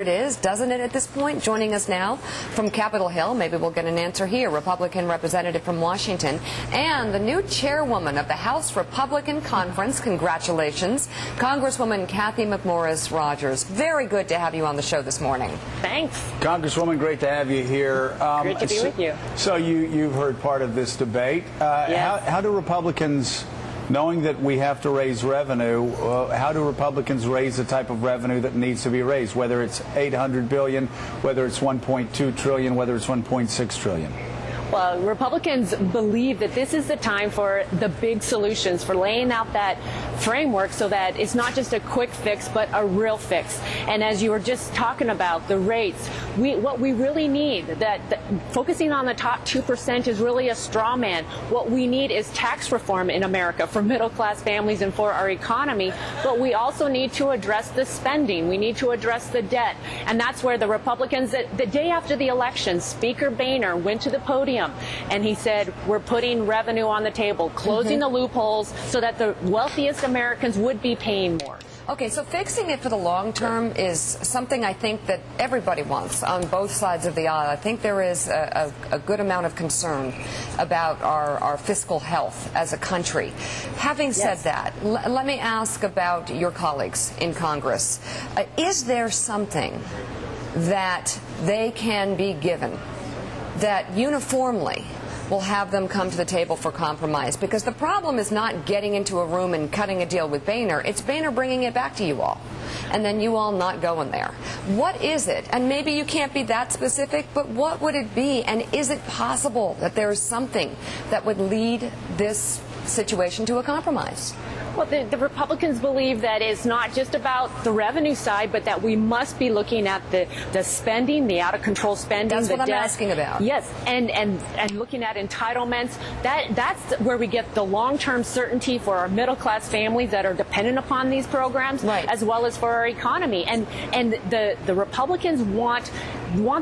It is, doesn't it, at this point? Joining us now from Capitol Hill, maybe we'll get an answer here, Republican representative from Washington, and the new chairwoman of the House Republican Conference. Congratulations, Congresswoman Kathy McMorris Rodgers. Very good to have you on the show this morning. Thanks. Congresswoman, great to have you here. Great to be with you. So you've heard part of this debate. Yes. How do Republicans, knowing that we have to raise revenue, how do Republicans raise the type of revenue that needs to be raised, whether it's $800 billion, whether it's $1.2 trillion, whether it's $1.6 trillion? Well, Republicans believe that this is the time for the big solutions, for laying out that framework so that it's not just a quick fix, but a real fix. And as you were just talking about, the rates, what we really need, focusing on the top 2% is really a straw man. What we need is tax reform in America for middle-class families and for our economy, but we also need to address the spending. We need to address the debt. And that's where the Republicans, the day after the election, Speaker Boehner went to the podium and he said, we're putting revenue on the table, closing the loopholes so that the wealthiest Americans would be paying more. Okay, so fixing it for the long term is something I think that everybody wants on both sides of the aisle. I think there is a good amount of concern about our fiscal health as a country. Having said that, let me ask about your colleagues in Congress. Is there something that they can be given that uniformly will have them come to the table for compromise? Because the problem is not getting into a room and cutting a deal with Boehner. It's Boehner bringing it back to you all, and then you all not going there. What is it? And maybe you can't be that specific, but what would it be? And is it possible that there is something that would lead this situation to a compromise? Well, the Republicans believe that it's not just about the revenue side, but that we must be looking at the spending, the out-of-control spending, That's the what debt. I'm asking about. Yes, and looking at entitlements. That's where we get the long-term certainty for our middle-class families that are dependent upon these programs, right, as well as for our economy. And the Republicans want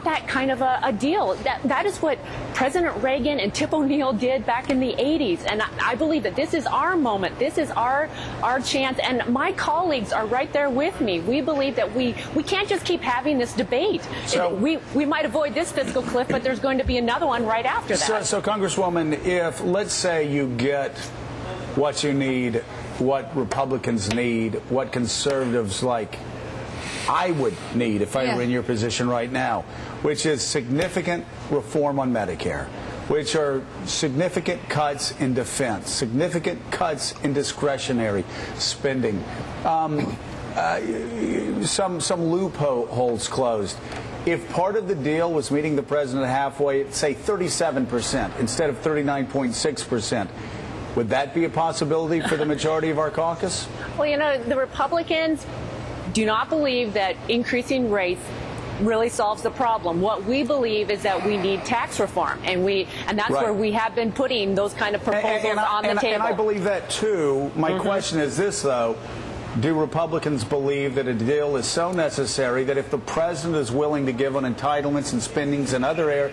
that kind of a deal. That is what President Reagan and Tip O'Neill did back in the 80s. And I believe that this is our moment. This is our chance. And my colleagues are right there with me. We believe that we can't just keep having this debate. So, we might avoid this fiscal cliff, but there's going to be another one right after that. So Congresswoman, if, let's say, you get what you need, what Republicans need, what conservatives like I would need if I were in your position right now, which is significant reform on Medicare, which are significant cuts in defense, significant cuts in discretionary spending, some loopholes closed. If part of the deal was meeting the president halfway at, say, 37% instead of 39.6%, would that be a possibility for the majority of our caucus? Well, you know, the Republicans do not believe that increasing rates really solves the problem. What we believe is that we need tax reform, and that's where we have been putting those kind of proposals on the table. And I believe that too. My question is this, though. Do Republicans believe that a deal is so necessary that if the president is willing to give on entitlements and spendings and other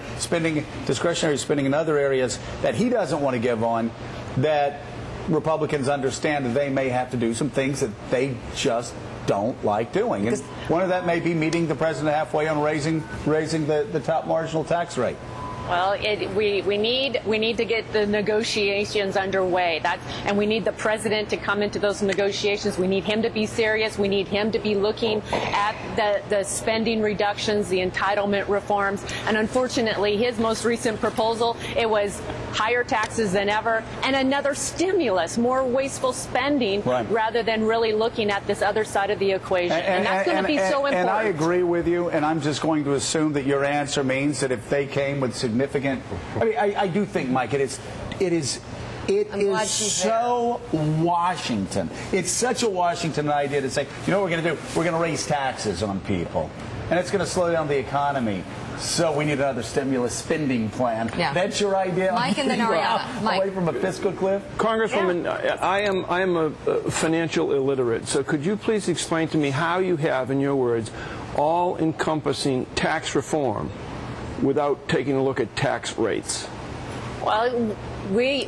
discretionary spending in other areas that he doesn't want to give on, that Republicans understand that they may have to do some things that they just don't like doing? And one of that may be meeting the president halfway on raising the top marginal tax rate. Well, we need to get the negotiations underway. And we need the president to come into those negotiations. We need him to be serious. We need him to be looking at the spending reductions, the entitlement reforms. And unfortunately, his most recent proposal, it was higher taxes than ever and another stimulus, more wasteful spending, rather than really looking at this other side of the equation. And that's going to be so important. And I agree with you, and I'm just going to assume that your answer means that if they came with significant, I mean, I do think, Mike, it is so Washington. It's such a Washington idea to say, you know what we're going to do? We're going to raise taxes on people, and it's going to slow down the economy. So we need another stimulus spending plan. Yeah. That's your idea? Mike and then Ariana. Away from a fiscal cliff? Congresswoman, I am a financial illiterate, so could you please explain to me how you have, in your words, all-encompassing tax reform without taking a look at tax rates? Well, We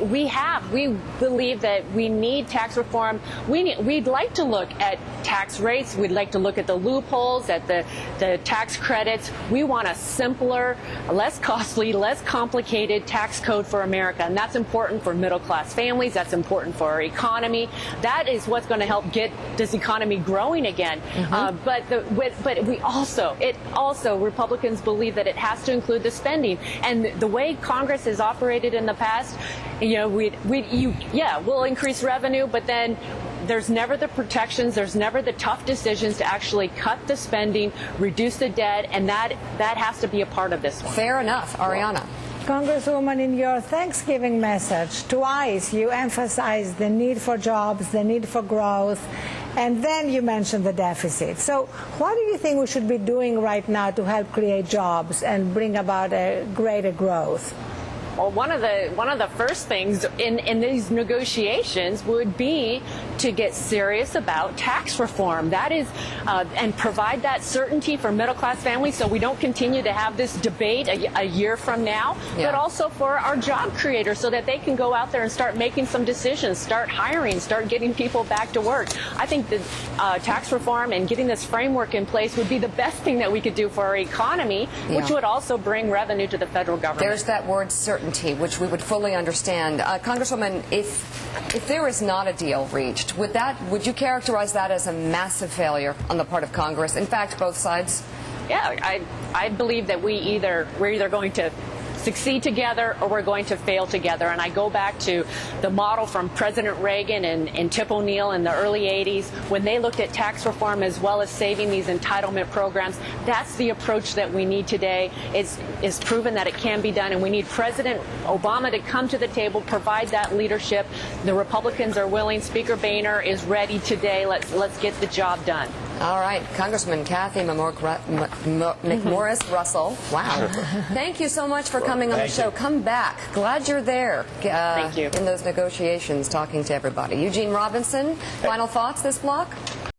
believe that we need tax reform. We'd like to look at tax rates. We'd like to look at the loopholes, at the tax credits. We want a simpler, less costly, less complicated tax code for America, and that's important for middle-class families. That's important for our economy. That is what's going to help get this economy growing again. But Republicans believe that it has to include the spending, and the way Congress has operated in the past, we'll increase revenue, but then there's never the protections, there's never the tough decisions to actually cut the spending, reduce the debt, and that has to be a part of this one. Fair enough. Ariana. Congresswoman, in your Thanksgiving message, twice you emphasized the need for jobs, the need for growth, and then you mentioned the deficit. So what do you think we should be doing right now to help create jobs and bring about a greater growth? Well, one of the first things in these negotiations would be to get serious about tax reform. That is, and provide that certainty for middle-class families so we don't continue to have this debate a year from now, but also for our job creators so that they can go out there and start making some decisions, start hiring, start getting people back to work. I think that tax reform and getting this framework in place would be the best thing that we could do for our economy, which would also bring revenue to the federal government. There's that word certainty, which we would fully understand. Congresswoman, if there is not a deal reached, would you characterize that as a massive failure on the part of Congress? In fact, both sides? Yeah, I believe that we're either going to succeed together or we're going to fail together. And I go back to the model from President Reagan and Tip O'Neill in the early 80s when they looked at tax reform as well as saving these entitlement programs. That's the approach that we need today. It's proven that it can be done, and we need President Obama to come to the table, provide that leadership. The Republicans are willing. Speaker Boehner is ready today. Let's get the job done. All right, Congressman Kathy McMorris Russell. Wow. Thank you so much for coming on the show. Come back. Glad you're there. Thank you. In those negotiations, talking to everybody. Eugene Robinson, final thoughts this block?